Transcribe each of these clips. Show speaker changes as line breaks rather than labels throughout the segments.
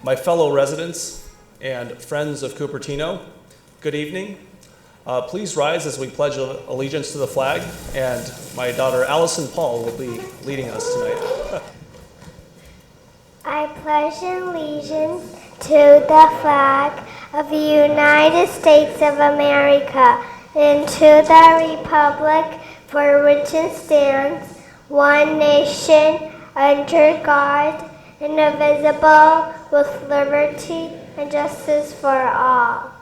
My fellow residents and friends of Cupertino, good evening. Please rise as we pledge allegiance to the flag, and my daughter Allison Paul will be leading us tonight.
I pledge allegiance to the flag of the United States of America and to the republic for which it stands, one nation, under God, indivisible, with liberty and justice for all.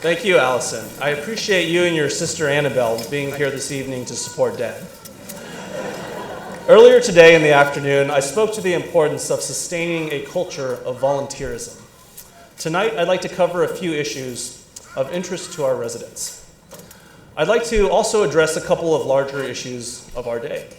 Thank you, Allison. I appreciate you and your sister Annabelle being here this evening to support Dad. Earlier today in the afternoon, I spoke to the importance of sustaining a culture of volunteerism. Tonight, I'd like to cover a few issues of interest to our residents. I'd like to also address a couple of larger issues of our day.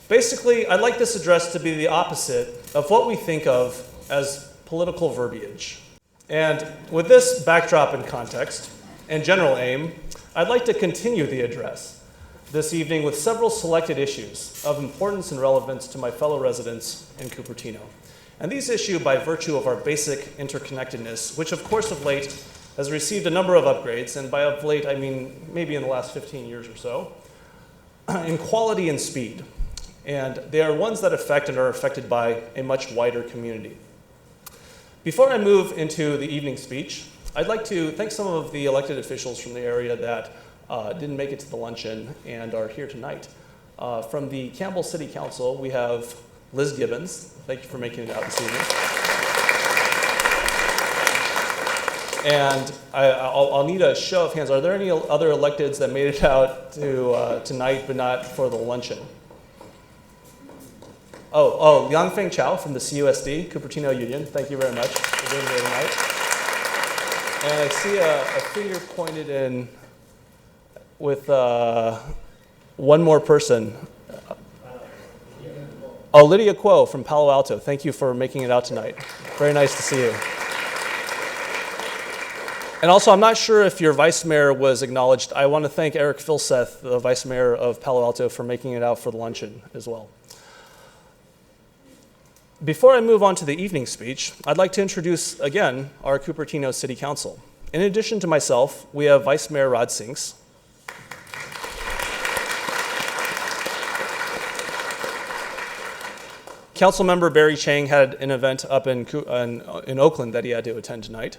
Basically, I'd like this address to be the opposite of what we think of as political verbiage. And with this backdrop in context and general aim, I'd like to continue the address this evening with several selected issues of importance and relevance to my fellow residents in Cupertino. And these issues by virtue of our basic interconnectedness, which of course of late has received a number of upgrades, and by of late I mean maybe in the last 15 years or so, in quality and speed. And they are ones that affect and are affected by a much wider community. Before I move into the evening speech, I'd like to thank some of the elected officials from the area that didn't make it to the luncheon and are here tonight. From the Campbell City Council, we have Liz Gibbons. Thank you for making it out this evening. And I'll need a show of hands. Are there any other electeds that made it out to tonight but not for the luncheon? Yang Feng Chow from the CUSD, Cupertino Union. Thank you very much for being here tonight. And I see a finger pointed in with one more person. Lydia Kuo from Palo Alto. Thank you for making it out tonight. Very nice to see you. And also, I'm not sure if your vice mayor was acknowledged. I want to thank Eric Filseth, the vice mayor of Palo Alto, for making it out for the luncheon as well. Before I move on to the evening speech, I'd like to introduce again our Cupertino City Council. In addition to myself, we have Vice Mayor Rod Sinks, Councilmember Barry Chang had an event up in Oakland that he had to attend tonight.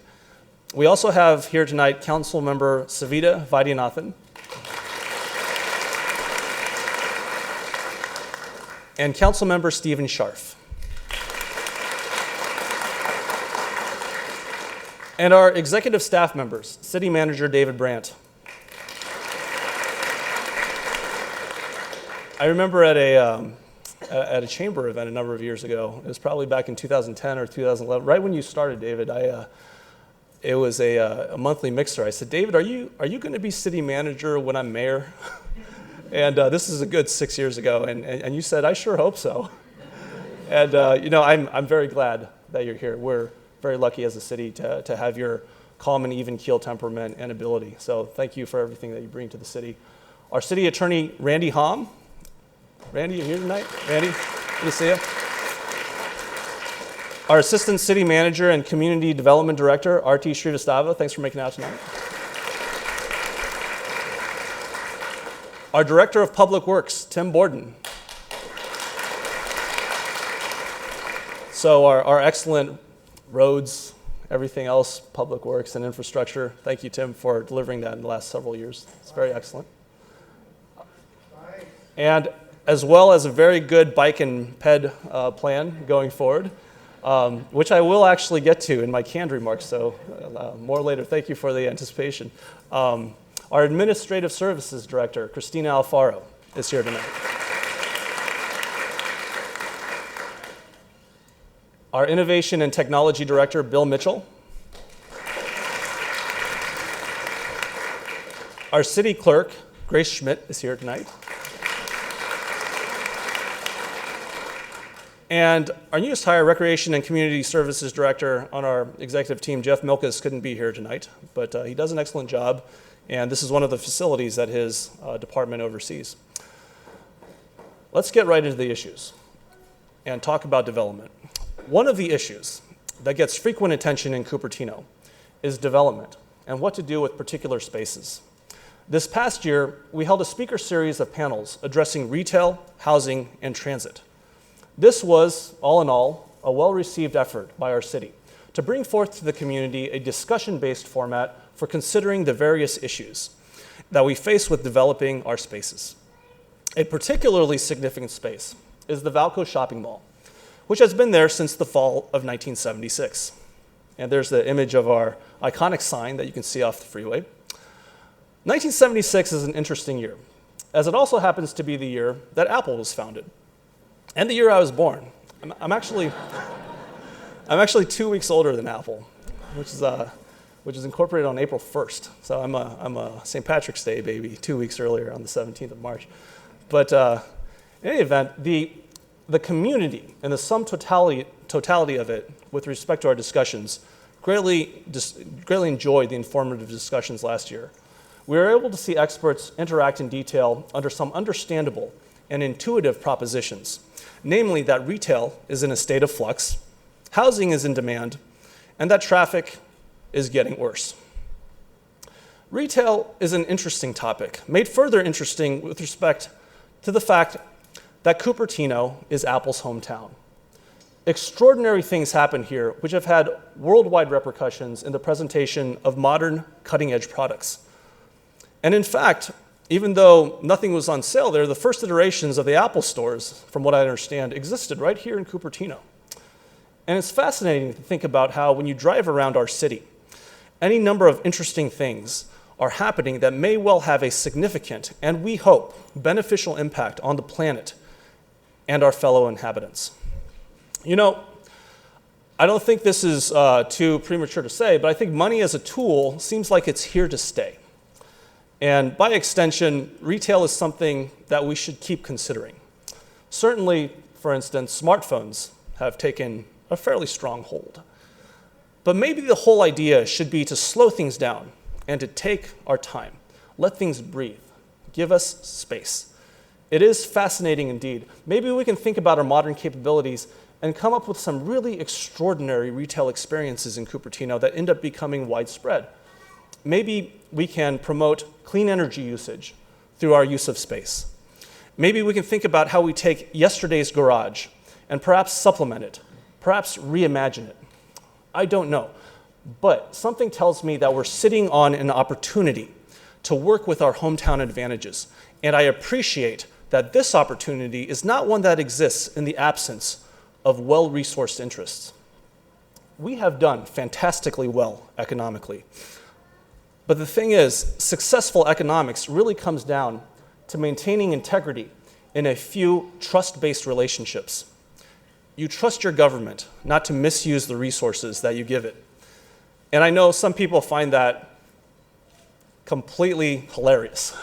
We also have here tonight Councilmember Savita Vaidyanathan and Councilmember Stephen Scharf. And our executive staff members, City Manager David Brandt. I remember at a chamber event a number of years ago, it was probably back in 2010 or 2011, right when you started, David, it was a monthly mixer. I said, David, are you going to be city manager when I'm mayor? And this is a good 6 years ago, and you said, I sure hope so. And I'm very glad that you're here. We're very lucky as a city to have your calm and even keel temperament and ability. So thank you for everything that you bring to the city. Our city attorney, Randy Hom. Randy, you here tonight? Randy, good to see you. Our assistant city manager and community development director, RT Srivastava. Thanks for making it out tonight. Our director of public works, Tim Borden. So our excellent roads, everything else, public works and infrastructure. Thank you, Tim, for delivering that in the last several years. It's very excellent. And as well as a very good bike and ped plan going forward, which I will actually get to in my canned remarks, so more later. Thank you for the anticipation. Our administrative services director, Christina Alfaro, is here tonight. Our Innovation and Technology Director, Bill Mitchell. Our City Clerk, Grace Schmidt, is here tonight. And our newest hire, Recreation and Community Services Director on our executive team, Jeff Milkus, couldn't be here tonight, but he does an excellent job, and this is one of the facilities that his department oversees. Let's get right into the issues and talk about development. One of the issues that gets frequent attention in Cupertino is development and what to do with particular spaces. This past year, we held a speaker series of panels addressing retail, housing, and transit. This was, all in all, a well-received effort by our city to bring forth to the community a discussion-based format for considering the various issues that we face with developing our spaces. A particularly significant space is the Valco Shopping Mall, which has been there since the fall of 1976. And there's the image of our iconic sign that you can see off the freeway. 1976 is an interesting year, as it also happens to be the year that Apple was founded, and the year I was born. I'm actually 2 weeks older than Apple, which is incorporated on April 1st. So I'm a St. Patrick's Day baby, 2 weeks earlier on the 17th of March. But in any event, the community and the sum totality of it with respect to our discussions greatly enjoyed the informative discussions last year. We were able to see experts interact in detail under some understandable and intuitive propositions, namely that retail is in a state of flux, housing is in demand, and that traffic is getting worse. Retail is an interesting topic, made further interesting with respect to the fact that Cupertino is Apple's hometown. Extraordinary things happen here which have had worldwide repercussions in the presentation of modern cutting-edge products. And in fact, even though nothing was on sale there, the first iterations of the Apple stores, from what I understand, existed right here in Cupertino. And it's fascinating to think about how when you drive around our city, any number of interesting things are happening that may well have a significant, and we hope, beneficial impact on the planet and our fellow inhabitants. You know, I don't think this is too premature to say, but I think money as a tool seems like it's here to stay. And by extension, retail is something that we should keep considering. Certainly, for instance, smartphones have taken a fairly strong hold. But maybe the whole idea should be to slow things down and to take our time, let things breathe, give us space. It is fascinating indeed. Maybe we can think about our modern capabilities and come up with some really extraordinary retail experiences in Cupertino that end up becoming widespread. Maybe we can promote clean energy usage through our use of space. Maybe we can think about how we take yesterday's garage and perhaps supplement it, perhaps reimagine it. I don't know, but something tells me that we're sitting on an opportunity to work with our hometown advantages, and I appreciate that this opportunity is not one that exists in the absence of well-resourced interests. We have done fantastically well economically. But the thing is, successful economics really comes down to maintaining integrity in a few trust-based relationships. You trust your government not to misuse the resources that you give it. And I know some people find that completely hilarious,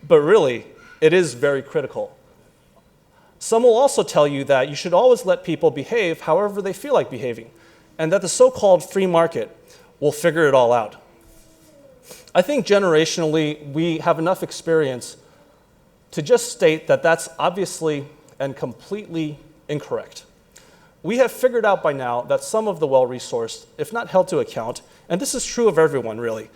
but really, it is very critical. Some will also tell you that you should always let people behave however they feel like behaving, and that the so-called free market will figure it all out. I think generationally, we have enough experience to just state that that's obviously and completely incorrect. We have figured out by now that some of the well-resourced, if not held to account, and this is true of everyone really,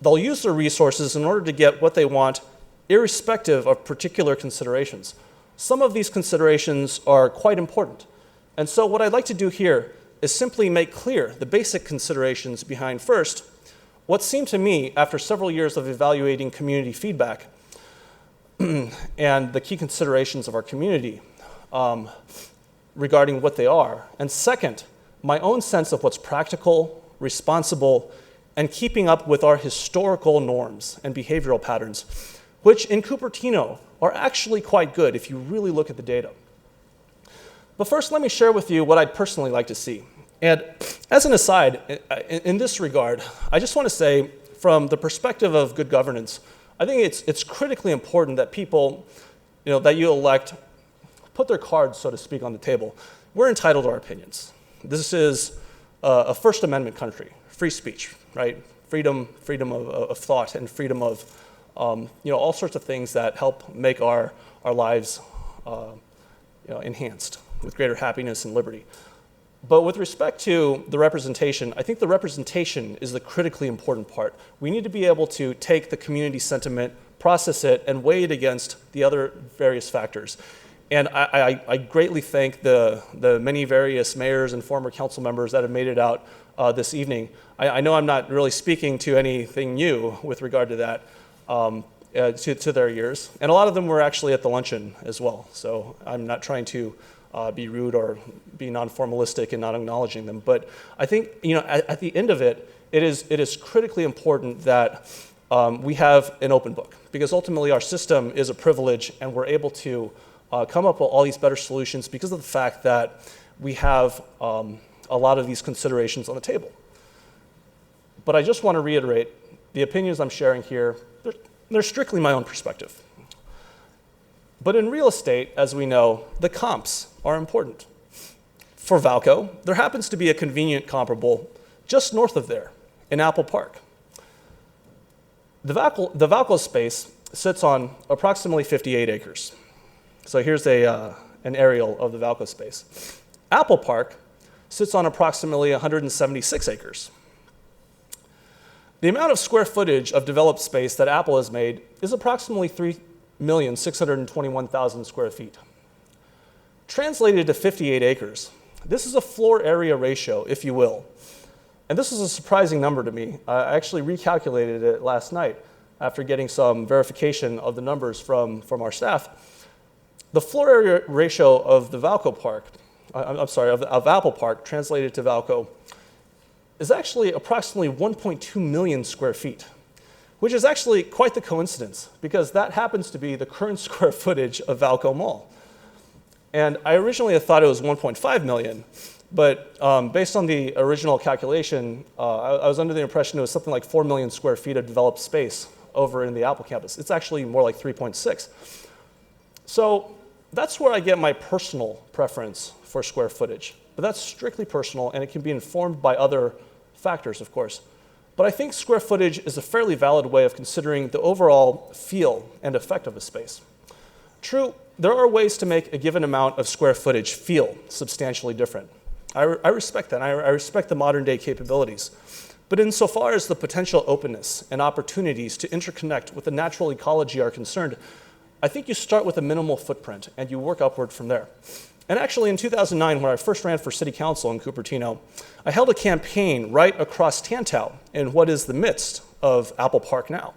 they'll use their resources in order to get what they want, irrespective of particular considerations. Some of these considerations are quite important. And so what I'd like to do here is simply make clear the basic considerations behind, first, what seemed to me, after several years of evaluating community feedback and the key considerations of our community regarding what they are, and second, my own sense of what's practical, responsible, and keeping up with our historical norms and behavioral patterns, which in Cupertino are actually quite good if you really look at the data. But first, let me share with you what I'd personally like to see. And as an aside, in this regard, I just want to say, from the perspective of good governance, I think it's critically important that people, that you elect, put their cards, so to speak, on the table. We're entitled to our opinions. This is a First Amendment country, free speech, right? Freedom of thought and freedom of all sorts of things that help make our lives enhanced with greater happiness and liberty. But with respect to the representation, I think the representation is the critically important part. We need to be able to take the community sentiment, process it, and weigh it against the other various factors. And I greatly thank the many various mayors and former council members that have made it out this evening. I know I'm not really speaking to anything new with regard to that, to their years. And a lot of them were actually at the luncheon as well. So I'm not trying to be rude or be non-formalistic in not acknowledging them. But I think, at the end of it, it is critically important that we have an open book, because ultimately our system is a privilege, and we're able to come up with all these better solutions because of the fact that we have a lot of these considerations on the table. But I just want to reiterate, the opinions I'm sharing here, they're strictly my own perspective. But in real estate, as we know, the comps are important. For Valco, there happens to be a convenient comparable just north of there in Apple Park. The Valco space sits on approximately 58 acres. So here's an aerial of the Valco space. Apple Park sits on approximately 176 acres. The amount of square footage of developed space that Apple has made is approximately 3,621,000 square feet. Translated to 58 acres, this is a floor area ratio, if you will. And this is a surprising number to me. I actually recalculated it last night after getting some verification of the numbers from our staff. The floor area ratio of the Valco Park, of Apple Park translated to Valco, is actually approximately 1.2 million square feet, which is actually quite the coincidence, because that happens to be the current square footage of Valco Mall. And I originally had thought it was 1.5 million, but based on the original calculation, I was under the impression it was something like 4 million square feet of developed space over in the Apple campus. It's actually more like 3.6. So that's where I get my personal preference for square footage. But that's strictly personal, and it can be informed by other factors, of course. But I think square footage is a fairly valid way of considering the overall feel and effect of a space. True, there are ways to make a given amount of square footage feel substantially different. I respect that. I respect the modern day capabilities. But insofar as the potential openness and opportunities to interconnect with the natural ecology are concerned, I think you start with a minimal footprint and you work upward from there. And actually in 2009, when I first ran for city council in Cupertino, I held a campaign right across Tantau in what is the midst of Apple Park now.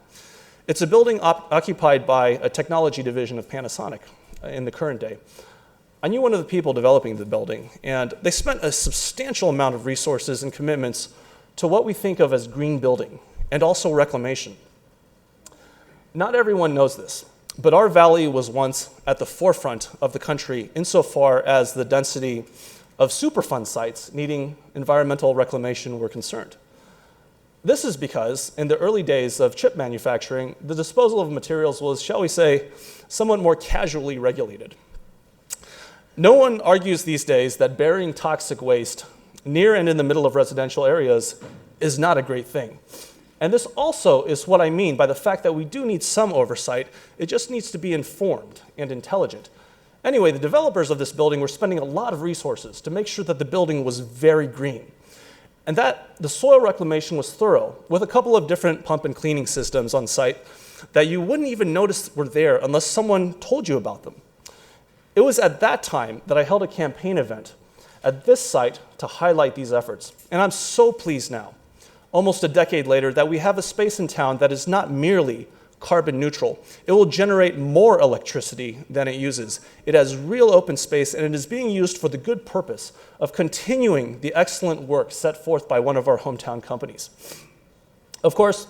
It's a building occupied by a technology division of Panasonic in the current day. I knew one of the people developing the building, and they spent a substantial amount of resources and commitments to what we think of as green building and also reclamation. Not everyone knows this, but our valley was once at the forefront of the country insofar as the density of Superfund sites needing environmental reclamation were concerned. This is because in the early days of chip manufacturing, the disposal of materials was, shall we say, somewhat more casually regulated. No one argues these days that burying toxic waste near and in the middle of residential areas is not a great thing. And this also is what I mean by the fact that we do need some oversight. It just needs to be informed and intelligent. Anyway, the developers of this building were spending a lot of resources to make sure that the building was very green, and that the soil reclamation was thorough, with a couple of different pump and cleaning systems on site that you wouldn't even notice were there unless someone told you about them. It was at that time that I held a campaign event at this site to highlight these efforts. And I'm so pleased now, almost a decade later, that we have a space in town that is not merely carbon neutral. It will generate more electricity than it uses. It has real open space, and it is being used for the good purpose of continuing the excellent work set forth by one of our hometown companies. Of course,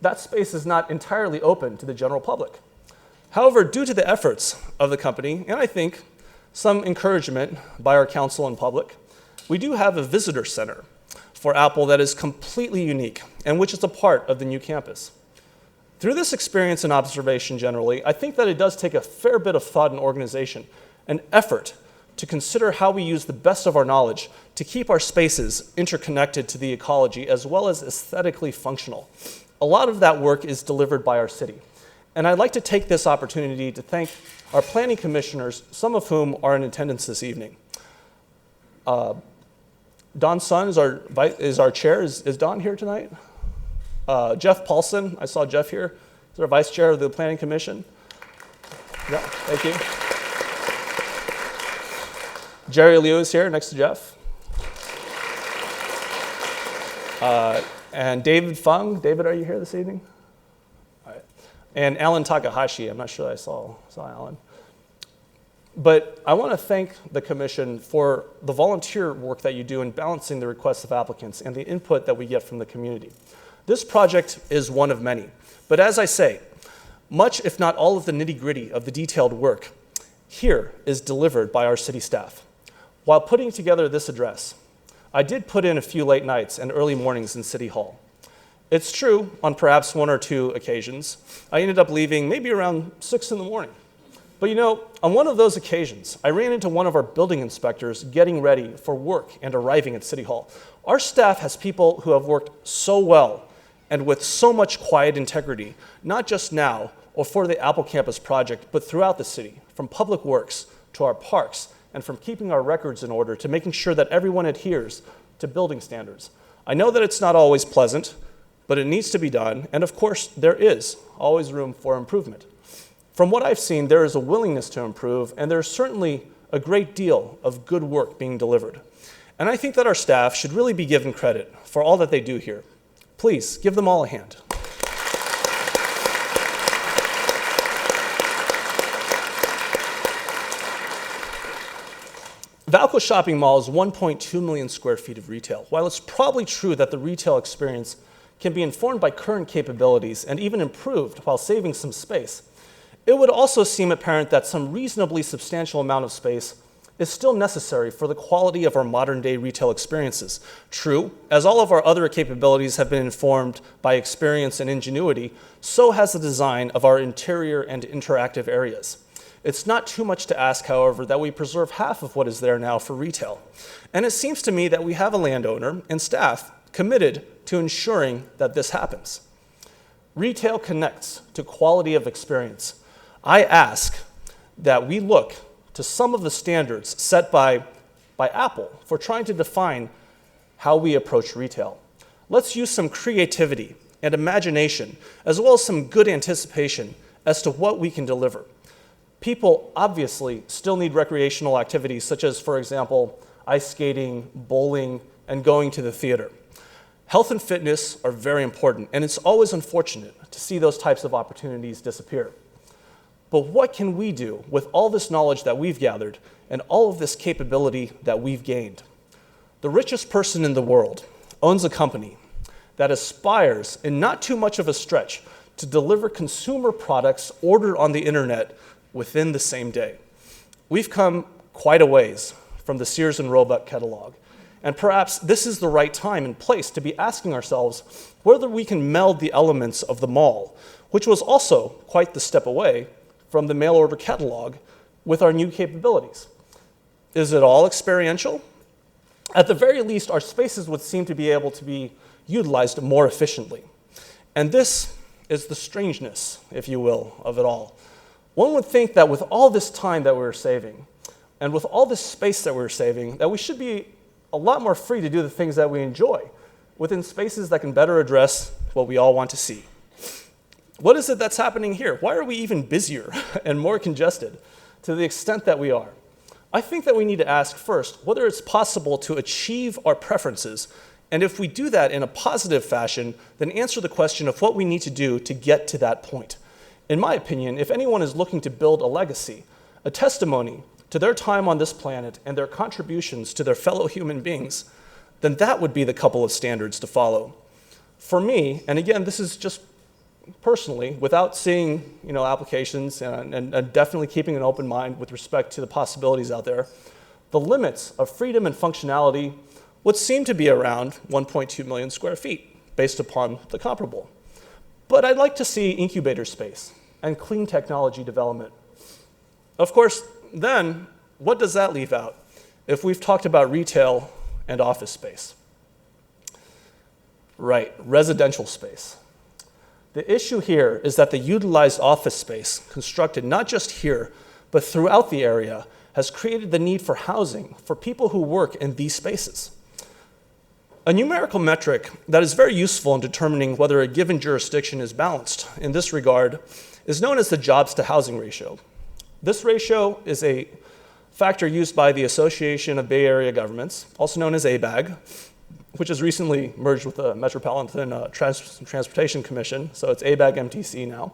that space is not entirely open to the general public. However, due to the efforts of the company, and I think some encouragement by our council and public, we do have a visitor center for Apple that is completely unique and which is a part of the new campus. Through this experience and observation generally, I think that it does take a fair bit of thought and organization and effort to consider how we use the best of our knowledge to keep our spaces interconnected to the ecology as well as aesthetically functional. A lot of that work is delivered by our city. And I'd like to take this opportunity to thank our planning commissioners, some of whom are in attendance this evening. Don Sun is our chair. Is Don here tonight? Jeff Paulson, I saw Jeff here. He's our vice chair of the Planning Commission. Yeah, thank you. Jerry Liu is here next to Jeff. And David Fung. David, are you here this evening? All right. And Alan Takahashi. I'm not sure I saw Alan. But I want to thank the commission for the volunteer work that you do in balancing the requests of applicants and the input that we get from the community. This project is one of many. But as I say, much, if not all, of the nitty-gritty of the detailed work here is delivered by our city staff. While putting together this address, I did put in a few late nights and early mornings in City Hall. It's true, on perhaps one or two occasions, I ended up leaving maybe around 6 in the morning. But you know, on one of those occasions, I ran into one of our building inspectors getting ready for work and arriving at City Hall. Our staff has people who have worked so well and with so much quiet integrity, not just now or for the Apple Campus project, but throughout the city, from public works to our parks, and from keeping our records in order to making sure that everyone adheres to building standards. I know that it's not always pleasant, but it needs to be done, and of course, there is always room for improvement. From what I've seen, there is a willingness to improve, and there's certainly a great deal of good work being delivered. And I think that our staff should really be given credit for all that they do here. Please, give them all a hand. Valco Shopping Mall is 1.2 million square feet of retail. While it's probably true that the retail experience can be informed by current capabilities and even improved while saving some space, it would also seem apparent that some reasonably substantial amount of space is still necessary for the quality of our modern-day retail experiences. True, as all of our other capabilities have been informed by experience and ingenuity, so has the design of our interior and interactive areas. It's not too much to ask, however, that we preserve half of what is there now for retail. And it seems to me that we have a landowner and staff committed to ensuring that this happens. Retail connects to quality of experience. I ask that we look to some of the standards set by Apple for trying to define how we approach retail. Let's use some creativity and imagination, as well as some good anticipation as to what we can deliver. People obviously still need recreational activities such as, for example, ice skating, bowling, and going to the theater. Health and fitness are very important, and it's always unfortunate to see those types of opportunities disappear. But what can we do with all this knowledge that we've gathered and all of this capability that we've gained? The richest person in the world owns a company that aspires, in not too much of a stretch, to deliver consumer products ordered on the internet within the same day. We've come quite a ways from the Sears and Roebuck catalog, and perhaps this is the right time and place to be asking ourselves whether we can meld the elements of the mall, which was also quite the step away from the mail order catalog, with our new capabilities. Is it all experiential? At the very least, our spaces would seem to be able to be utilized more efficiently. And this is the strangeness, if you will, of it all. One would think that with all this time that we're saving, and with all this space that we're saving, that we should be a lot more free to do the things that we enjoy within spaces that can better address what we all want to see. What is it that's happening here? Why are we even busier and more congested to the extent that we are? I think that we need to ask first whether it's possible to achieve our preferences, and if we do that in a positive fashion, then answer the question of what we need to do to get to that point. In my opinion, if anyone is looking to build a legacy, a testimony to their time on this planet and their contributions to their fellow human beings, then that would be the couple of standards to follow. For me, and again, this is just personally, without seeing applications and definitely keeping an open mind with respect to the possibilities out there, the limits of freedom and functionality would seem to be around 1.2 million square feet based upon the comparable. But I'd like to see incubator space and clean technology development. Of course, then, what does that leave out if we've talked about retail and office space? Right, residential space. The issue here is that the utilized office space, constructed not just here, but throughout the area, has created the need for housing for people who work in these spaces. A numerical metric that is very useful in determining whether a given jurisdiction is balanced in this regard is known as the jobs to housing ratio. This ratio is a factor used by the Association of Bay Area Governments, also known as ABAG, which has recently merged with the Metropolitan Transportation Commission, so it's ABAG MTC now,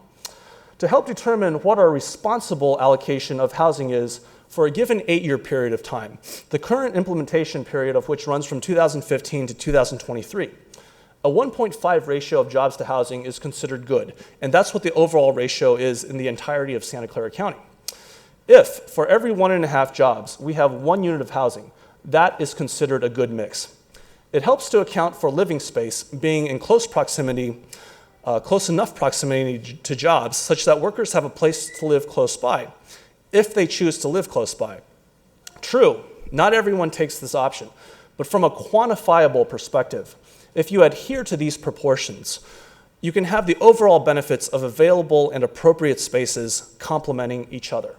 to help determine what our responsible allocation of housing is for a given 8-year period of time, the current implementation period of which runs from 2015 to 2023. A 1.5 ratio of jobs to housing is considered good, and that's what the overall ratio is in the entirety of Santa Clara County. If, for every 1.5 jobs, we have 1 unit of housing, that is considered a good mix. It helps to account for living space being in close enough proximity to jobs such that workers have a place to live close by, if they choose to live close by. True, not everyone takes this option, but from a quantifiable perspective, if you adhere to these proportions, you can have the overall benefits of available and appropriate spaces complementing each other.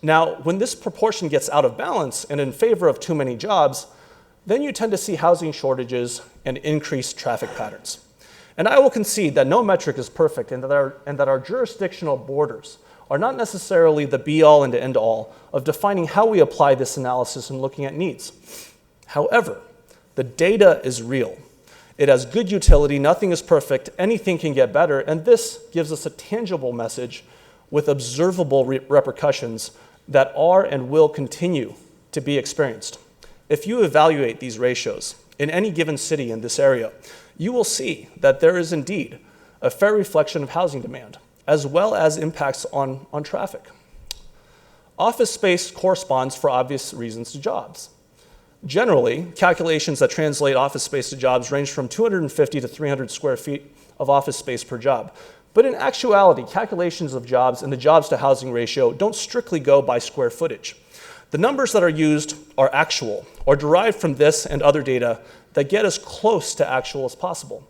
Now, when this proportion gets out of balance and in favor of too many jobs, then you tend to see housing shortages and increased traffic patterns. And I will concede that no metric is perfect and that our jurisdictional borders are not necessarily the be-all and end-all of defining how we apply this analysis and looking at needs. However, the data is real. It has good utility, nothing is perfect, anything can get better, and this gives us a tangible message with observable repercussions that are and will continue to be experienced. If you evaluate these ratios in any given city in this area, you will see that there is indeed a fair reflection of housing demand, as well as impacts on traffic. Office space corresponds for obvious reasons to jobs. Generally, calculations that translate office space to jobs range from 250 to 300 square feet of office space per job. But in actuality, calculations of jobs and the jobs to housing ratio don't strictly go by square footage. The numbers that are used are actual or derived from this and other data that get as close to actual as possible.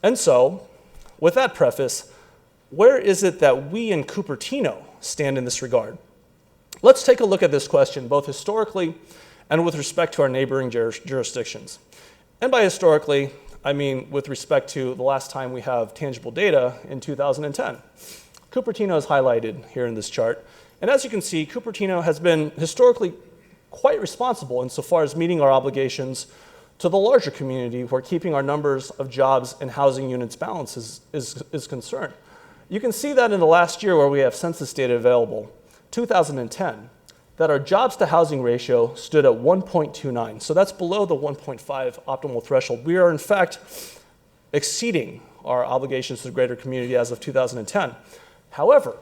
And so, with that preface, where is it that we in Cupertino stand in this regard? Let's take a look at this question, both historically and with respect to our neighboring jurisdictions. And by historically, I mean with respect to the last time we have tangible data in 2010. Cupertino is highlighted here in this chart. And as you can see, Cupertino has been historically quite responsible insofar as meeting our obligations to the larger community where keeping our numbers of jobs and housing units balanced is concerned. You can see that in the last year where we have census data available, 2010, that our jobs to housing ratio stood at 1.29. So that's below the 1.5 optimal threshold. We are in fact exceeding our obligations to the greater community as of 2010. However,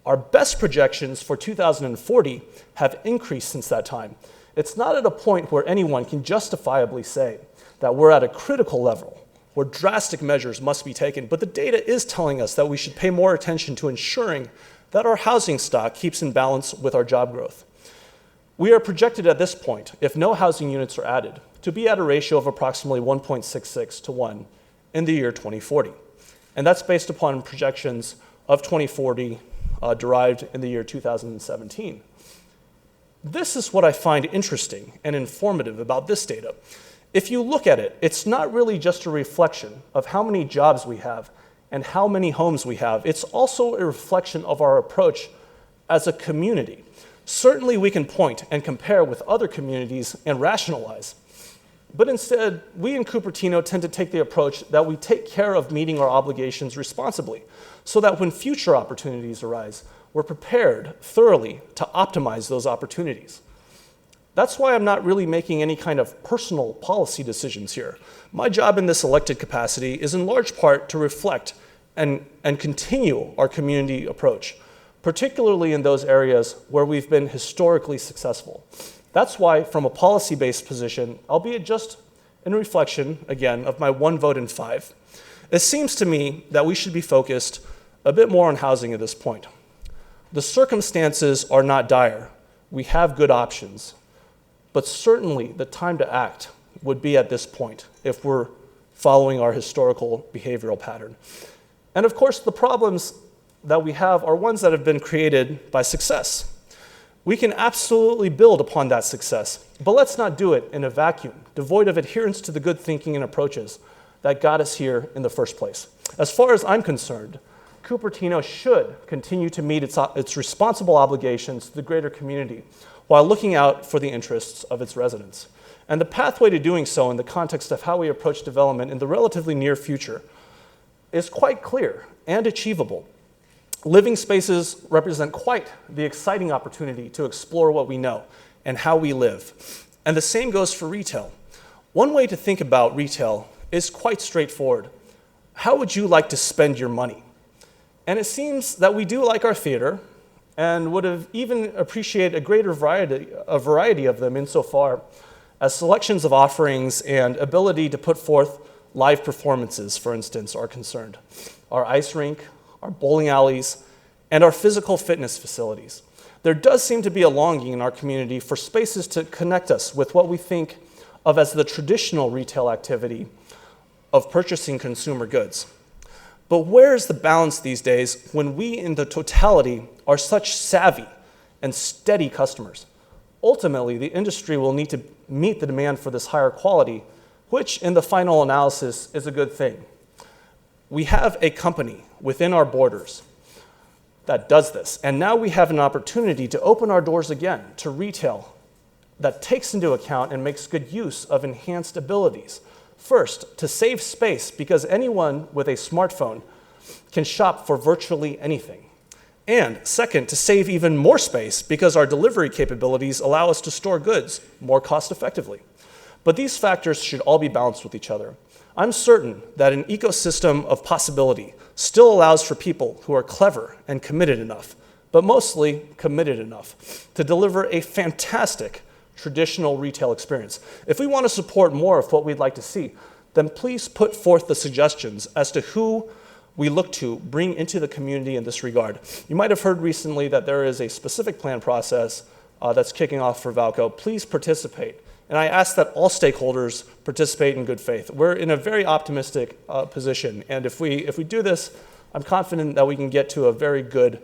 our best projections for 2040 have increased since that time. It's not at a point where anyone can justifiably say that we're at a critical level where drastic measures must be taken, but the data is telling us that we should pay more attention to ensuring that our housing stock keeps in balance with our job growth. We are projected at this point, if no housing units are added, to be at a ratio of approximately 1.66 to 1 in the year 2040. And that's based upon projections of 2040 derived in the year 2017. This is what I find interesting and informative about this data. If you look at it, it's not really just a reflection of how many jobs we have and how many homes we have. It's also a reflection of our approach as a community. Certainly we can point and compare with other communities and rationalize. But instead, we in Cupertino tend to take the approach that we take care of meeting our obligations responsibly, so that when future opportunities arise, we're prepared thoroughly to optimize those opportunities. That's why I'm not really making any kind of personal policy decisions here. My job in this elected capacity is in large part to reflect and continue our community approach, particularly in those areas where we've been historically successful. That's why, from a policy-based position, albeit just in reflection, again, of my 1 vote in 5, it seems to me that we should be focused a bit more on housing at this point. The circumstances are not dire. We have good options. But certainly the time to act would be at this point if we're following our historical behavioral pattern. And of course, the problems that we have are ones that have been created by success. We can absolutely build upon that success, but let's not do it in a vacuum, devoid of adherence to the good thinking and approaches that got us here in the first place. As far as I'm concerned, Cupertino should continue to meet its responsible obligations to the greater community while looking out for the interests of its residents. And the pathway to doing so in the context of how we approach development in the relatively near future is quite clear and achievable. Living spaces represent quite the exciting opportunity to explore what we know and how we live. And the same goes for retail. One way to think about retail is quite straightforward. How would you like to spend your money? And it seems that we do like our theater and would have even appreciated a greater variety of them insofar as selections of offerings and ability to put forth live performances, for instance, are concerned. Our ice rink, our bowling alleys, and our physical fitness facilities. There does seem to be a longing in our community for spaces to connect us with what we think of as the traditional retail activity of purchasing consumer goods. But where is the balance these days when we in the totality are such savvy and steady customers? Ultimately, the industry will need to meet the demand for this higher quality, which in the final analysis is a good thing. We have a company within our borders that does this, and now we have an opportunity to open our doors again to retail that takes into account and makes good use of enhanced abilities. First, to save space because anyone with a smartphone can shop for virtually anything. And second, to save even more space because our delivery capabilities allow us to store goods more cost effectively. But these factors should all be balanced with each other. I'm certain that an ecosystem of possibility still allows for people who are clever and committed enough, but mostly committed enough, to deliver a fantastic traditional retail experience. If we want to support more of what we'd like to see, then please put forth the suggestions as to who we look to bring into the community in this regard. You might have heard recently that there is a specific plan process that's kicking off for Valco. Please participate. And I ask that all stakeholders participate in good faith. We're in a very optimistic position, and if we do this, I'm confident that we can get to a very good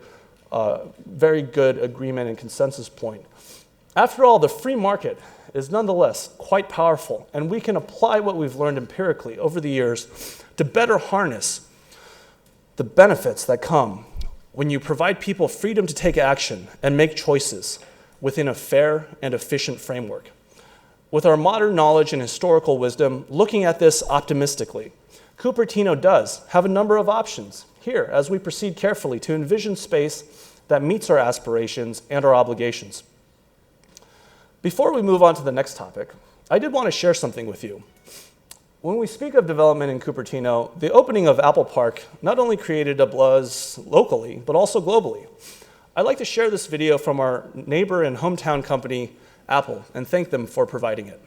agreement and consensus point. After all, the free market is nonetheless quite powerful, and we can apply what we've learned empirically over the years to better harness the benefits that come when you provide people freedom to take action and make choices within a fair and efficient framework. With our modern knowledge and historical wisdom, looking at this optimistically, Cupertino does have a number of options here as we proceed carefully to envision space that meets our aspirations and our obligations. Before we move on to the next topic, I did want to share something with you. When we speak of development in Cupertino, the opening of Apple Park not only created a buzz locally, but also globally. I'd like to share this video from our neighbor and hometown company, Apple, and thank them for providing it.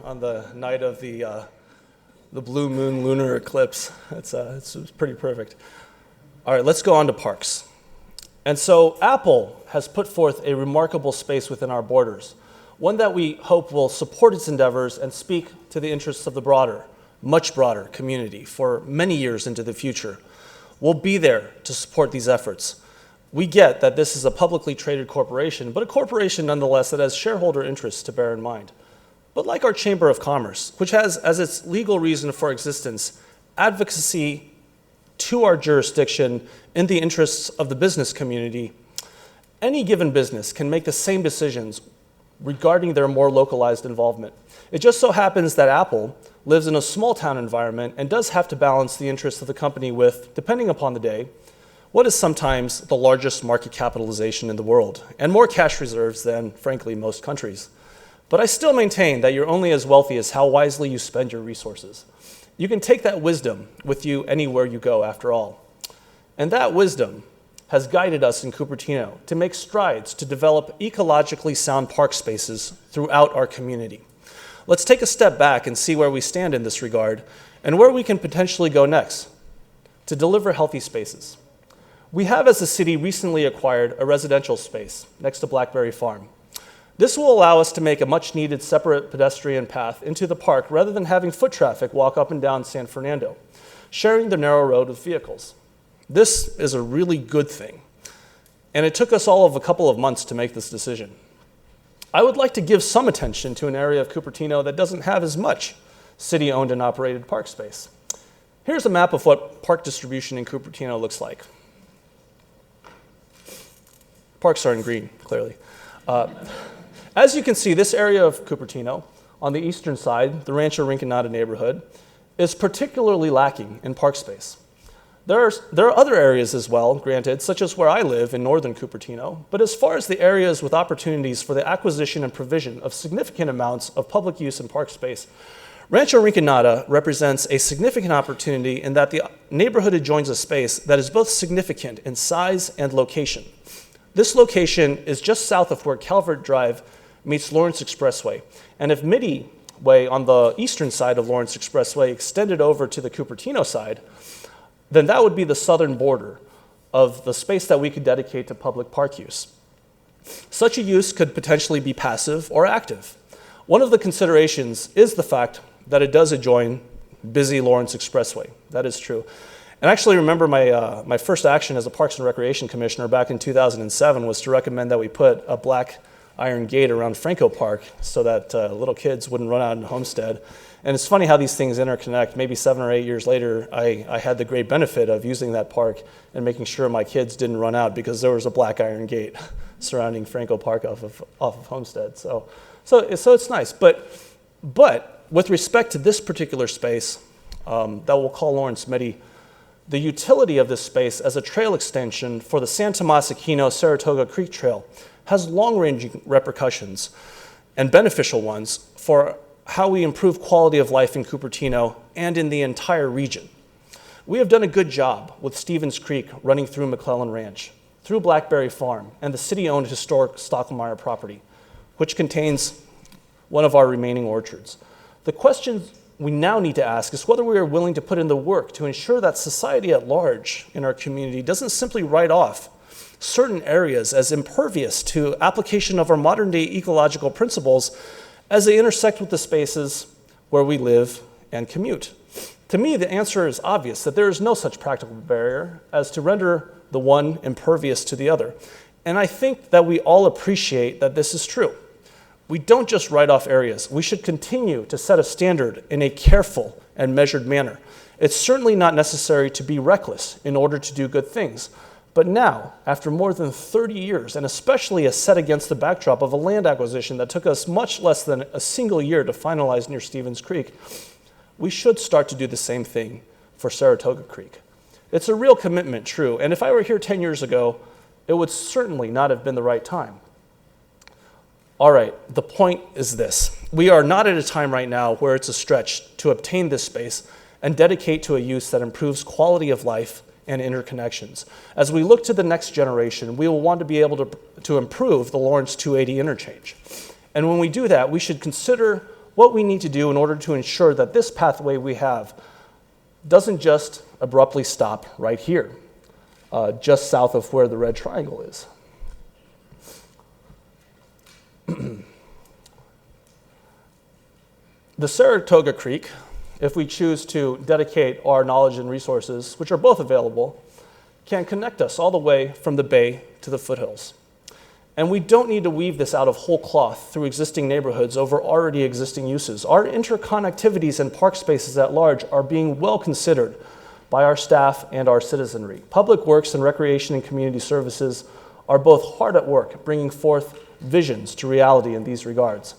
On the night of the blue moon lunar eclipse. It's pretty perfect. All right, let's go on to parks. And so Apple has put forth a remarkable space within our borders, one that we hope will support its endeavors and speak to the interests of the broader, much broader community for many years into the future. We'll be there to support these efforts. We get that this is a publicly traded corporation, but a corporation nonetheless that has shareholder interests to bear in mind. But like our Chamber of Commerce, which has as its legal reason for existence advocacy to our jurisdiction in the interests of the business community, any given business can make the same decisions regarding their more localized involvement. It just so happens that Apple lives in a small town environment and does have to balance the interests of the company with, depending upon the day, what is sometimes the largest market capitalization in the world, and more cash reserves than, frankly, most countries. But I still maintain that you're only as wealthy as how wisely you spend your resources. You can take that wisdom with you anywhere you go, after all. And that wisdom has guided us in Cupertino to make strides to develop ecologically sound park spaces throughout our community. Let's take a step back and see where we stand in this regard and where we can potentially go next to deliver healthy spaces. We have, as a city, recently acquired a residential space next to Blackberry Farm. This will allow us to make a much-needed separate pedestrian path into the park rather than having foot traffic walk up and down San Fernando, sharing the narrow road with vehicles. This is a really good thing, and it took us all of a couple of months to make this decision. I would like to give some attention to an area of Cupertino that doesn't have as much city-owned and operated park space. Here's a map of what park distribution in Cupertino looks like. Parks are in green, clearly. As you can see, this area of Cupertino, on the eastern side, the Rancho Rinconada neighborhood, is particularly lacking in park space. There are other areas as well, granted, such as where I live in northern Cupertino, but as far as the areas with opportunities for the acquisition and provision of significant amounts of public use and park space, Rancho Rinconada represents a significant opportunity in that the neighborhood adjoins a space that is both significant in size and location. This location is just south of where Calvert Drive meets Lawrence Expressway, and if Midway on the eastern side of Lawrence Expressway extended over to the Cupertino side, then that would be the southern border of the space that we could dedicate to public park use. Such a use could potentially be passive or active. One of the considerations is the fact that it does adjoin busy Lawrence Expressway. That is true. And I actually remember my first action as a Parks and Recreation Commissioner back in 2007 was to recommend that we put a black iron gate around Franco Park so that little kids wouldn't run out in Homestead. And it's funny how these things interconnect. Maybe 7 or 8 years later, I had the great benefit of using that park and making sure my kids didn't run out because there was a black iron gate surrounding Franco Park off of Homestead. So it's nice. But with respect to this particular space that we'll call Lawrence Midi, the utility of this space as a trail extension for the San Tomas Aquino-Saratoga Creek Trail has long-ranging repercussions and beneficial ones for how we improve quality of life in Cupertino and in the entire region. We have done a good job with Stevens Creek running through McClellan Ranch, through Blackberry Farm, and the city-owned historic Stockmeyer property, which contains one of our remaining orchards. The question we now need to ask is whether we are willing to put in the work to ensure that society at large in our community doesn't simply write off certain areas as impervious to application of our modern-day ecological principles as they intersect with the spaces where we live and commute. To me, the answer is obvious, that there is no such practical barrier as to render the one impervious to the other. And I think that we all appreciate that this is true. We don't just write off areas. We should continue to set a standard in a careful and measured manner. It's certainly not necessary to be reckless in order to do good things. But now, after more than 30 years, and especially as set against the backdrop of a land acquisition that took us much less than a single year to finalize near Stevens Creek, we should start to do the same thing for Saratoga Creek. It's a real commitment, true, and if I were here 10 years ago, it would certainly not have been the right time. All right, the point is this. We are not at a time right now where it's a stretch to obtain this space and dedicate to a use that improves quality of life and interconnections. As we look to the next generation, we will want to be able to improve the Lawrence 280 interchange. And when we do that, we should consider what we need to do in order to ensure that this pathway we have doesn't just abruptly stop right here, just south of where the red triangle is. The Saratoga Creek, if we choose to dedicate our knowledge and resources, which are both available, can connect us all the way from the bay to the foothills. And we don't need to weave this out of whole cloth through existing neighborhoods over already existing uses. Our interconnectivities and park spaces at large are being well considered by our staff and our citizenry. Public Works and Recreation and Community Services are both hard at work, bringing forth visions to reality in these regards.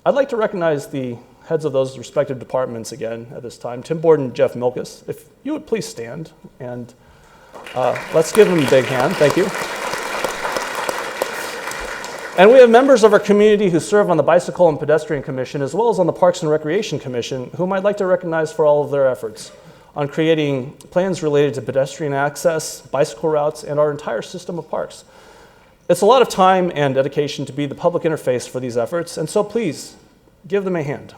I'd like to recognize the heads of those respective departments again at this time. Tim Borden and Jeff Milkus, if you would please stand, and let's give them a big hand. Thank you. And we have members of our community who serve on the Bicycle and Pedestrian Commission, as well as on the Parks and Recreation Commission, whom I'd like to recognize for all of their efforts on creating plans related to pedestrian access, bicycle routes, and our entire system of parks. It's a lot of time and dedication to be the public interface for these efforts, and so please, give them a hand.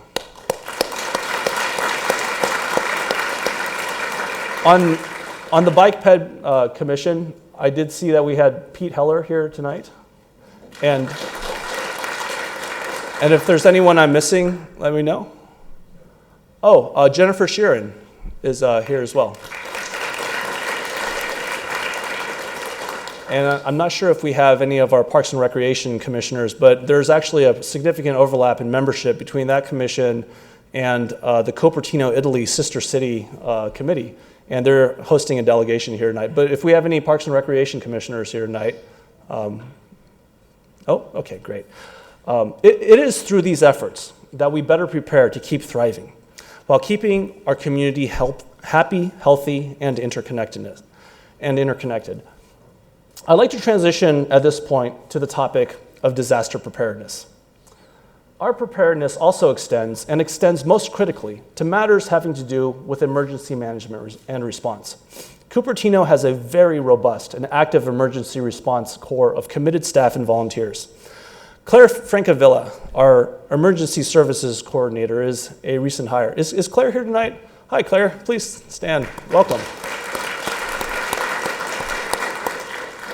On the Bike Ped Commission, I did see that we had Pete Heller here tonight. And if there's anyone I'm missing, let me know. Oh, Jennifer Sheeran is here as well. And I'm not sure if we have any of our Parks and Recreation commissioners, but there's actually a significant overlap in membership between that commission and the Cupertino, Italy Sister City Committee. And they're hosting a delegation here tonight. But if we have any Parks and Recreation commissioners here tonight, oh, okay, great. It is through these efforts that we better prepare to keep thriving while keeping our community happy, healthy, and interconnected. I'd like to transition at this point to the topic of disaster preparedness. Our preparedness also extends most critically to matters having to do with emergency management and response. Cupertino has a very robust and active emergency response corps of committed staff and volunteers. Claire Francavilla, our emergency services coordinator, is a recent hire. Is Claire here tonight? Hi, Claire. Please stand. Welcome.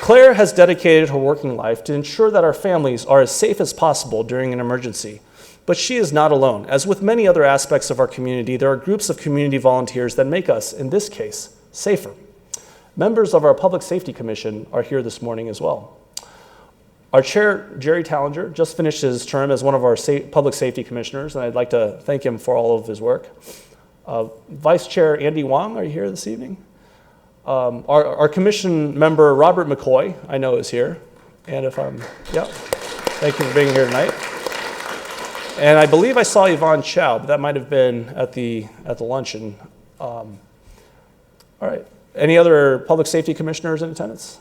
Claire has dedicated her working life to ensure that our families are as safe as possible during an emergency. But she is not alone. As with many other aspects of our community, there are groups of community volunteers that make us, in this case, safer. Members of our Public Safety Commission are here this morning as well. Our chair, Jerry Tallinger, just finished his term as one of our Public Safety Commissioners, and I'd like to thank him for all of his work. Vice Chair Andy Wong, are you here this evening? Our commission member, Robert McCoy, I know is here. And thank you for being here tonight. And I believe I saw Yvonne Chow, but that might have been at the luncheon. All right. Any other public safety commissioners in attendance?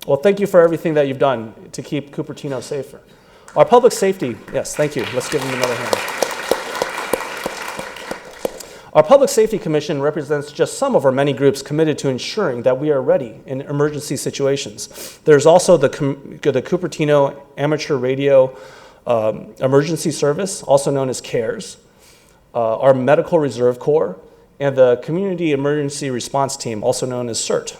Well, thank you for everything that you've done to keep Cupertino safer. Our public safety, yes, thank you. Let's give them another hand. Our Public Safety Commission represents just some of our many groups committed to ensuring that we are ready in emergency situations. There's also the Cupertino Amateur Radio Emergency Service, also known as CARES, our Medical Reserve Corps, and the Community Emergency Response Team, also known as CERT.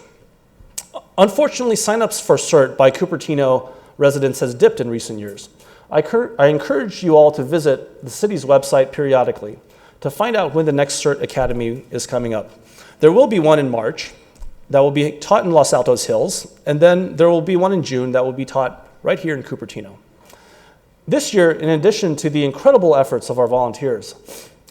Unfortunately, signups for CERT by Cupertino residents has dipped in recent years. I encourage you all to visit the city's website periodically to find out when the next CERT Academy is coming up. There will be one in March that will be taught in Los Altos Hills, and then there will be one in June that will be taught right here in Cupertino. This year, in addition to the incredible efforts of our volunteers,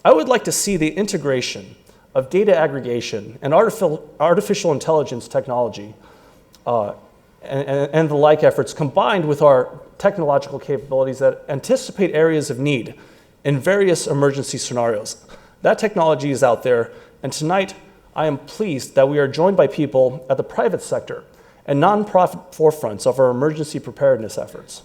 I would like to see the integration of data aggregation and artificial intelligence technology and the like efforts combined with our technological capabilities that anticipate areas of need in various emergency scenarios. That technology is out there, and tonight I am pleased that we are joined by people at the private sector and nonprofit forefronts of our emergency preparedness efforts.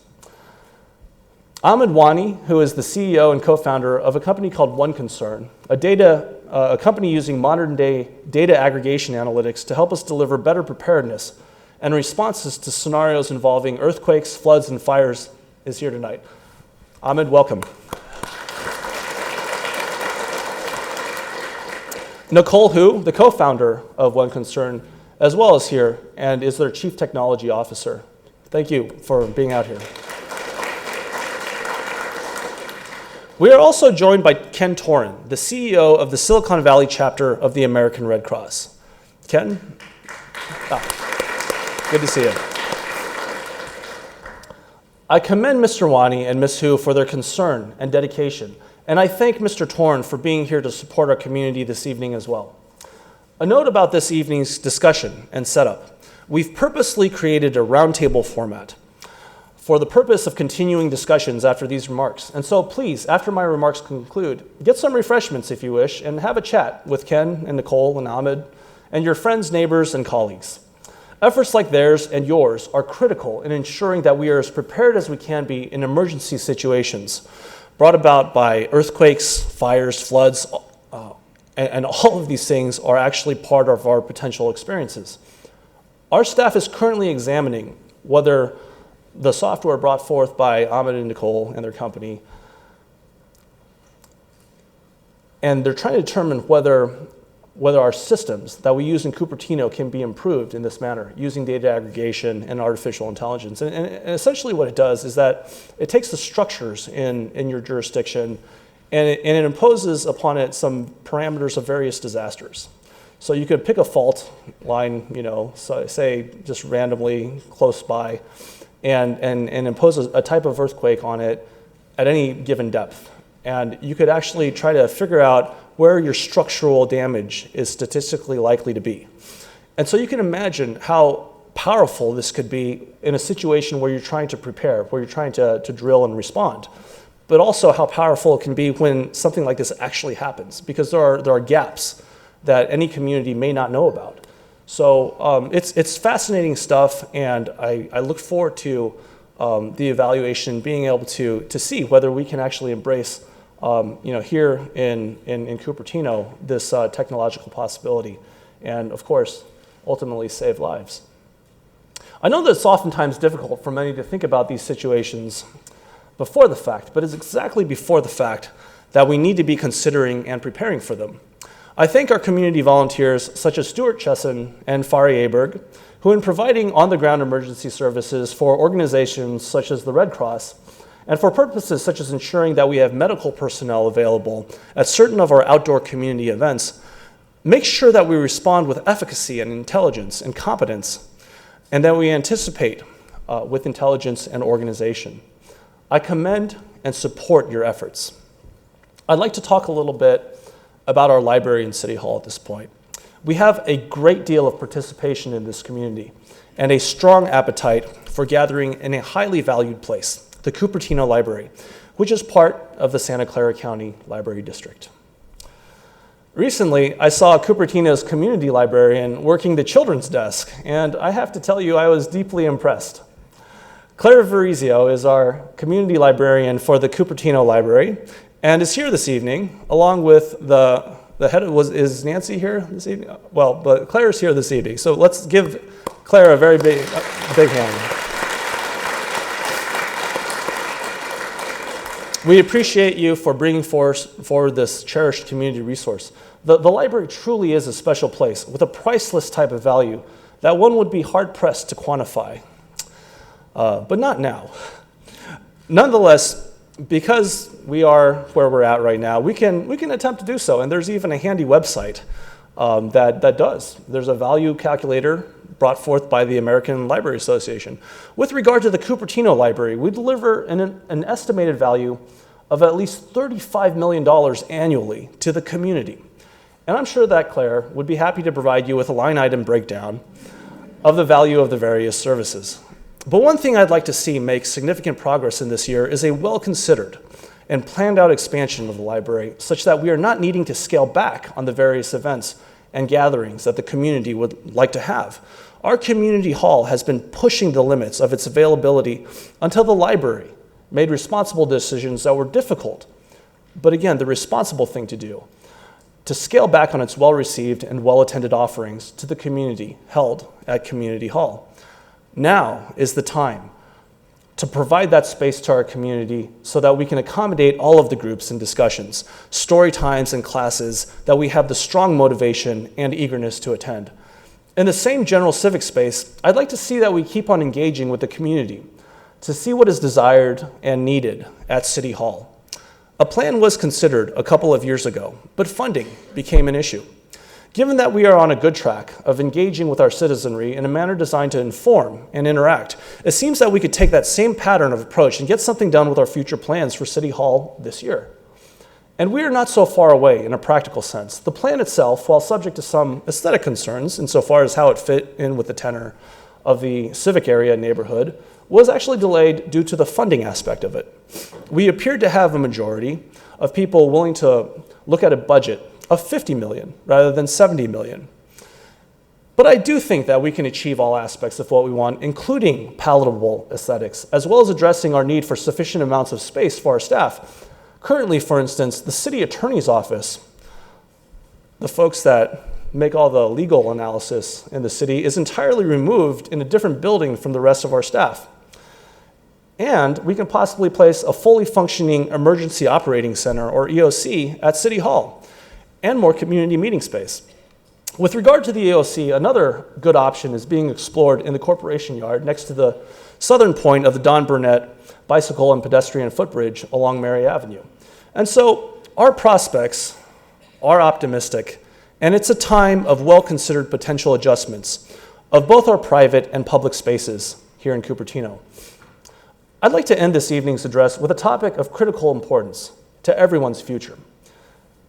Ahmed Wani, who is the CEO and co-founder of a company called One Concern, a company using modern-day data aggregation analytics to help us deliver better preparedness and responses to scenarios involving earthquakes, floods, and fires, is here tonight. Ahmed, welcome. Nicole Hu, the co-founder of One Concern, as well is here and is their Chief Technology Officer. Thank you for being out here. We are also joined by Ken Torin, the CEO of the Silicon Valley chapter of the American Red Cross. Ken? Good to see you. I commend Mr. Wani and Ms. Hu for their concern and dedication, and I thank Mr. Torn for being here to support our community this evening as well. A note about this evening's discussion and setup. We've purposely created a roundtable format for the purpose of continuing discussions after these remarks. And so please, after my remarks conclude, get some refreshments if you wish, and have a chat with Ken and Nicole and Ahmed and your friends, neighbors, and colleagues. Efforts like theirs and yours are critical in ensuring that we are as prepared as we can be in emergency situations brought about by earthquakes, fires, floods, and all of these things are actually part of our potential experiences. Our staff is currently examining whether the software brought forth by Ahmed and Nicole and their company, and they're trying to determine whether our systems that we use in Cupertino can be improved in this manner using data aggregation and artificial intelligence. And essentially what it does is that it takes the structures in your jurisdiction and it imposes upon it some parameters of various disasters. So you could pick a fault line, so say just randomly close by, and impose a type of earthquake on it at any given depth. And you could actually try to figure out where your structural damage is statistically likely to be. And so you can imagine how powerful this could be in a situation where you're trying to prepare, where you're trying to drill and respond. But also how powerful it can be when something like this actually happens, because there are gaps that any community may not know about. So it's fascinating stuff, and I look forward to the evaluation, being able to see whether we can actually embrace here in Cupertino, this technological possibility, and of course, ultimately save lives. I know that it's oftentimes difficult for many to think about these situations before the fact, but it's exactly before the fact that we need to be considering and preparing for them. I thank our community volunteers such as Stuart Chesson and Fari Aberg, who in providing on-the-ground emergency services for organizations such as the Red Cross, and for purposes such as ensuring that we have medical personnel available at certain of our outdoor community events, make sure that we respond with efficacy and intelligence and competence, and that we anticipate with intelligence and organization. I commend and support your efforts. I'd like to talk a little bit about our library in City Hall at this point. We have a great deal of participation in this community and a strong appetite for gathering in a highly valued place, the Cupertino Library, which is part of the Santa Clara County Library District. Recently, I saw Cupertino's community librarian working the children's desk, and I have to tell you, I was deeply impressed. Claire Verizio is our community librarian for the Cupertino Library and is here this evening, along with the head is Nancy here this evening? Well, but Claire's here this evening, so let's give Claire a very big hand. We appreciate you for bringing forward this cherished community resource. The library truly is a special place with a priceless type of value that one would be hard-pressed to quantify, but not now. Nonetheless, because we are where we're at right now, we can attempt to do so, and there's even a handy website that does. There's a value calculator brought forth by the American Library Association. With regard to the Cupertino Library, we deliver an estimated value of at least $35 million annually to the community. And I'm sure that Claire would be happy to provide you with a line item breakdown of the value of the various services. But one thing I'd like to see make significant progress in this year is a well-considered and planned out expansion of the library such that we are not needing to scale back on the various events and gatherings that the community would like to have. Our community hall has been pushing the limits of its availability until the library made responsible decisions that were difficult, but again, the responsible thing to do, to scale back on its well-received and well-attended offerings to the community held at Community Hall. Now is the time to provide that space to our community so that we can accommodate all of the groups and discussions, story times and classes that we have the strong motivation and eagerness to attend. In the same general civic space, I'd like to see that we keep on engaging with the community to see what is desired and needed at City Hall. A plan was considered a couple of years ago, but funding became an issue. Given that we are on a good track of engaging with our citizenry in a manner designed to inform and interact, it seems that we could take that same pattern of approach and get something done with our future plans for City Hall this year. And we are not so far away in a practical sense. The plan itself, while subject to some aesthetic concerns insofar as how it fit in with the tenor of the civic area neighborhood, was actually delayed due to the funding aspect of it. We appeared to have a majority of people willing to look at a budget of $50 million rather than $70 million. But I do think that we can achieve all aspects of what we want, including palatable aesthetics, as well as addressing our need for sufficient amounts of space for our staff. Currently, for instance, the city attorney's office, the folks that make all the legal analysis in the city, is entirely removed in a different building from the rest of our staff. And we can possibly place a fully functioning emergency operating center, or EOC, at City Hall, and more community meeting space. With regard to the EOC, another good option is being explored in the Corporation Yard next to the southern point of the Don Burnett bicycle and pedestrian footbridge along Mary Avenue. And so our prospects are optimistic, and it's a time of well-considered potential adjustments of both our private and public spaces here in Cupertino. I'd like to end this evening's address with a topic of critical importance to everyone's future.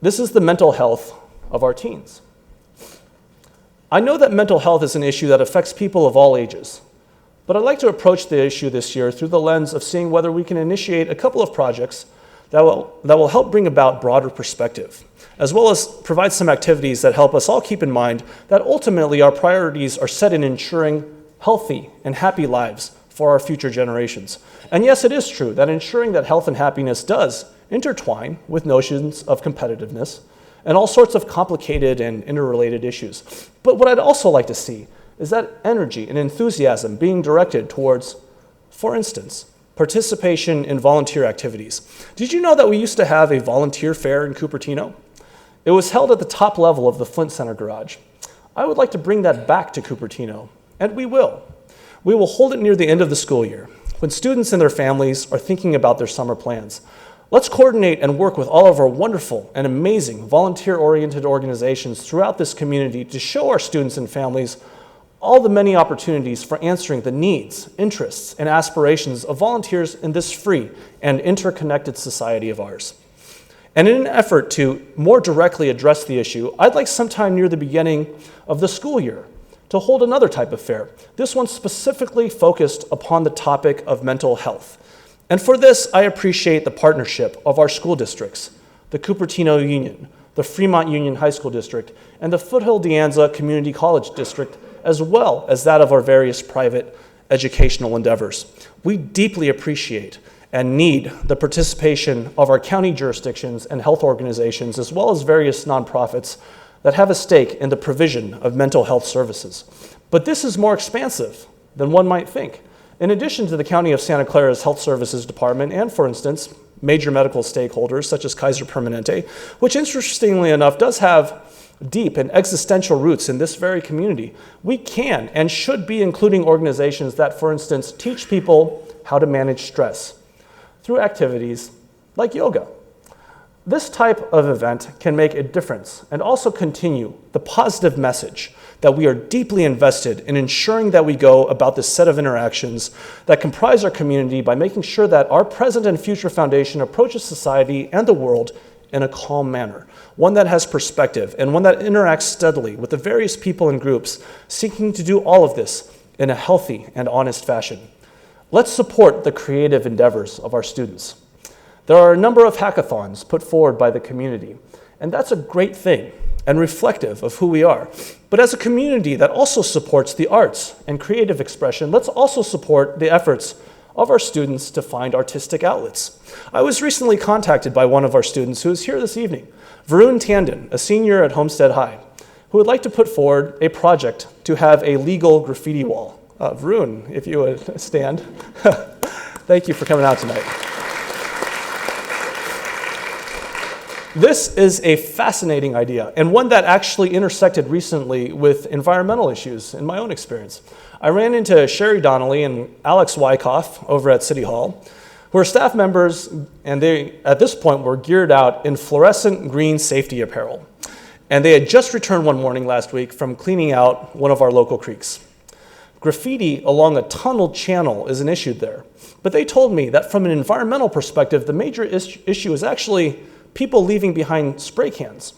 This is the mental health of our teens. I know that mental health is an issue that affects people of all ages, but I'd like to approach the issue this year through the lens of seeing whether we can initiate a couple of projects that will help bring about broader perspective, as well as provide some activities that help us all keep in mind that ultimately our priorities are set in ensuring healthy and happy lives for our future generations. And yes, it is true that ensuring that health and happiness does intertwine with notions of competitiveness and all sorts of complicated and interrelated issues. But what I'd also like to see is that energy and enthusiasm being directed towards, for instance, participation in volunteer activities. Did you know that we used to have a volunteer fair in Cupertino? It was held at the top level of the Flint Center garage. I would like to bring that back to Cupertino, and we will. We will hold it near the end of the school year, when students and their families are thinking about their summer plans. Let's coordinate and work with all of our wonderful and amazing volunteer-oriented organizations throughout this community to show our students and families all the many opportunities for answering the needs, interests, and aspirations of volunteers in this free and interconnected society of ours. And in an effort to more directly address the issue, I'd like sometime near the beginning of the school year to hold another type of fair, this one specifically focused upon the topic of mental health. And for this, I appreciate the partnership of our school districts, the Cupertino Union, the Fremont Union High School District, and the Foothill De Anza Community College District, as well as that of our various private educational endeavors. We deeply appreciate and need the participation of our county jurisdictions and health organizations, as well as various nonprofits that have a stake in the provision of mental health services. But this is more expansive than one might think. In addition to the County of Santa Clara's Health Services Department and, for instance, major medical stakeholders such as Kaiser Permanente, which interestingly enough does have deep and existential roots in this very community, we can and should be including organizations that, for instance, teach people how to manage stress through activities like yoga. This type of event can make a difference and also continue the positive message that we are deeply invested in ensuring that we go about this set of interactions that comprise our community by making sure that our present and future foundation approaches society and the world in a calm manner, one that has perspective and one that interacts steadily with the various people and groups seeking to do all of this in a healthy and honest fashion. Let's support the creative endeavors of our students. There are a number of hackathons put forward by the community, and that's a great thing and reflective of who we are. But as a community that also supports the arts and creative expression, let's also support the efforts of our students to find artistic outlets. I was recently contacted by one of our students who is here this evening, Varun Tandon, a senior at Homestead High, who would like to put forward a project to have a legal graffiti wall. Varun, if you would stand. Thank you for coming out tonight. This is a fascinating idea, and one that actually intersected recently with environmental issues in my own experience. I ran into Sherry Donnelly and Alex Wyckoff over at City Hall, who are staff members, and they, at this point, were geared out in fluorescent green safety apparel. and they had just returned one morning last week from cleaning out one of our local creeks. Graffiti along a tunneled channel is an issue there, but they told me that from an environmental perspective, the major issue is actually people leaving behind spray cans.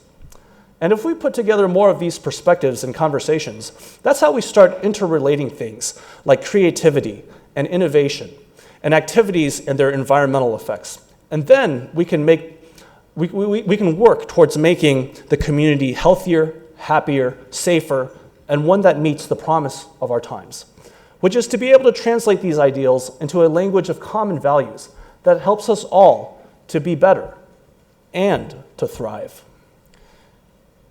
And if we put together more of these perspectives and conversations, that's how we start interrelating things like creativity and innovation and activities and their environmental effects. And then we can work towards making the community healthier, happier, safer, and one that meets the promise of our times, which is to be able to translate these ideals into a language of common values that helps us all to be better and to thrive.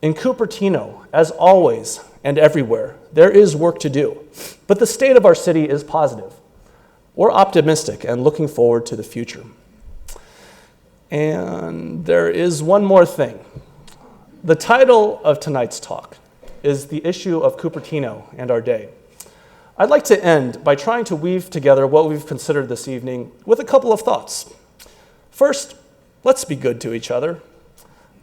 In Cupertino, as always and everywhere, there is work to do, but the state of our city is positive. We're optimistic and looking forward to the future. And there is one more thing. The title of tonight's talk is The Issue of Cupertino and Our Day. I'd like to end by trying to weave together what we've considered this evening with a couple of thoughts. First, let's be good to each other.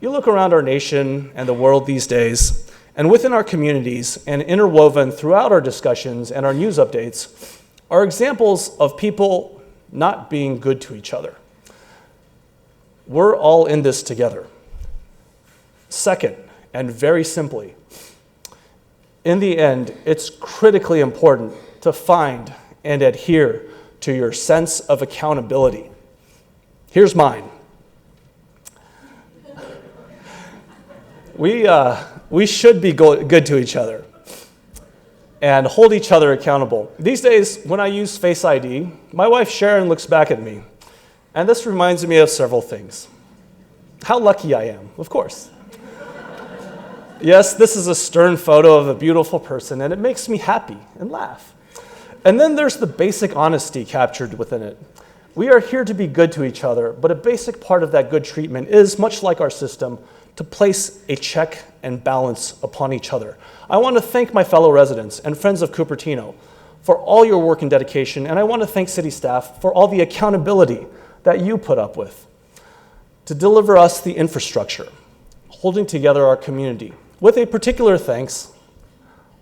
You look around our nation and the world these days, and within our communities and interwoven throughout our discussions and our news updates are examples of people not being good to each other. We're all in this together. Second, and very simply, in the end, it's critically important to find and adhere to your sense of accountability. Here's mine. We should be good to each other and hold each other accountable. These days, when I use Face ID, my wife Sharon looks back at me, and this reminds me of several things. How lucky I am, of course. Yes, this is a stern photo of a beautiful person, and it makes me happy and laugh. And then there's the basic honesty captured within it. We are here to be good to each other, but a basic part of that good treatment is, much like our system, to place a check and balance upon each other. I want to thank my fellow residents and friends of Cupertino for all your work and dedication, and I want to thank city staff for all the accountability that you put up with to deliver us the infrastructure, holding together our community. With a particular thanks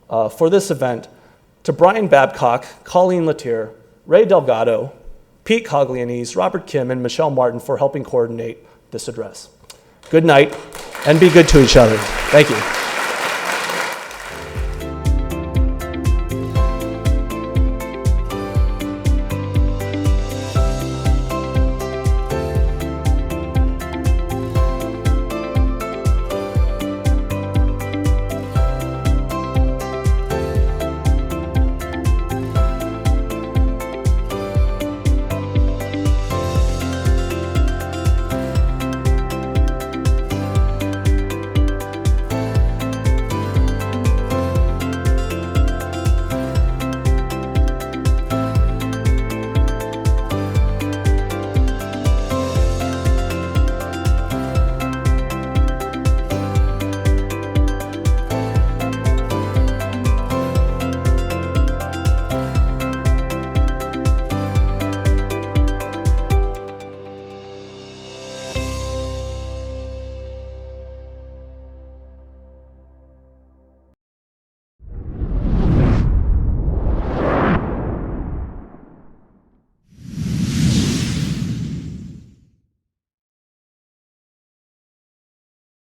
for this event to Brian Babcock, Colleen Latier, Ray Delgado, Pete Coglianese, Robert Kim, and Michelle Martin for helping coordinate this address. Good night, and be good to each other. Thank you.